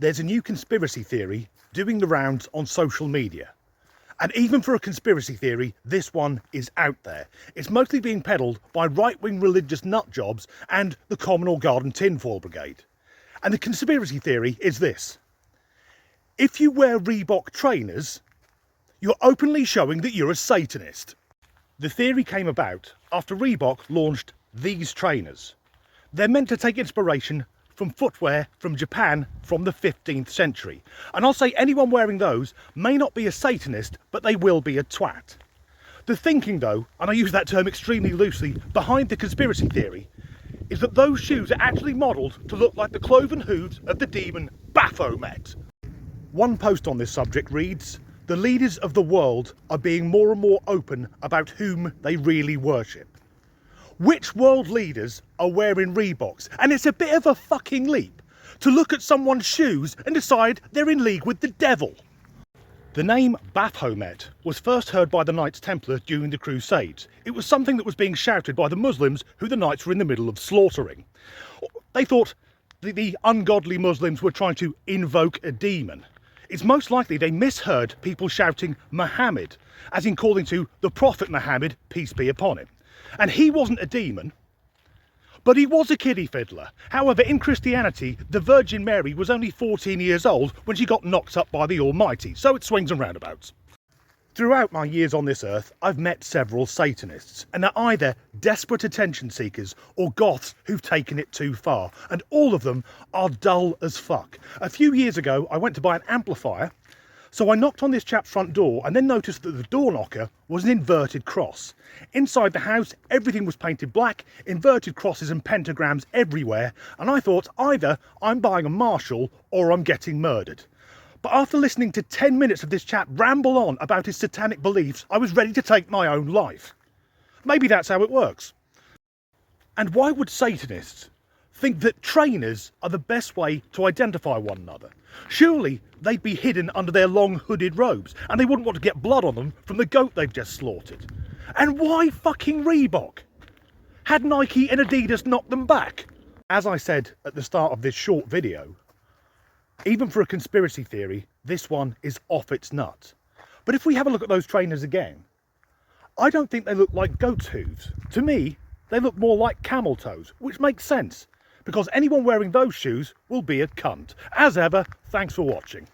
There's a new conspiracy theory doing the rounds on social media. And even for a conspiracy theory, this one is out there. It's mostly being peddled by right-wing religious nutjobs and the Common or Garden Tinfoil Brigade. And the conspiracy theory is this: if you wear Reebok trainers, you're openly showing that you're a Satanist. The theory came about after Reebok launched these trainers. They're meant to take inspiration from footwear from Japan from the 15th century. And I'll say anyone wearing those may not be a Satanist, but they will be a twat. The thinking though, and I use that term extremely loosely, behind the conspiracy theory, is that those shoes are actually modelled to look like the cloven hooves of the demon Baphomet. One post on this subject reads, "The leaders of the world are being more and more open about whom they really worship." Which world leaders are wearing Reeboks? And it's a bit of a fucking leap to look at someone's shoes and decide they're in league with the devil. The name Baphomet was first heard by the Knights Templar during the Crusades. It was something that was being shouted by the Muslims who the Knights were in the middle of slaughtering. They thought the ungodly Muslims were trying to invoke a demon. It's most likely they misheard people shouting Muhammad, as in calling to the Prophet Muhammad, peace be upon him. And he wasn't a demon, but he was a kiddie fiddler. However, in Christianity, the Virgin Mary was only 14 years old when she got knocked up by the Almighty, so it swings and roundabouts. Throughout my years on this earth, I've met several Satanists, and they're either desperate attention seekers or goths who've taken it too far, and all of them are dull as fuck. A few years ago, I went to buy an amplifier, so I knocked on this chap's front door and then noticed that the door knocker was an inverted cross. Inside the house, everything was painted black, inverted crosses and pentagrams everywhere, and I thought either I'm buying a Marshall or I'm getting murdered. But after listening to 10 minutes of this chap ramble on about his satanic beliefs, I was ready to take my own life. Maybe that's how it works. And why would Satanists think that trainers are the best way to identify one another? Surely they'd be hidden under their long hooded robes and they wouldn't want to get blood on them from the goat they've just slaughtered. And why fucking Reebok? Had Nike and Adidas knocked them back? As I said at the start of this short video, even for a conspiracy theory, this one is off its nut. But if we have a look at those trainers again, I don't think they look like goat's hooves. To me, they look more like camel toes, which makes sense, because anyone wearing those shoes will be a cunt. As ever, thanks for watching.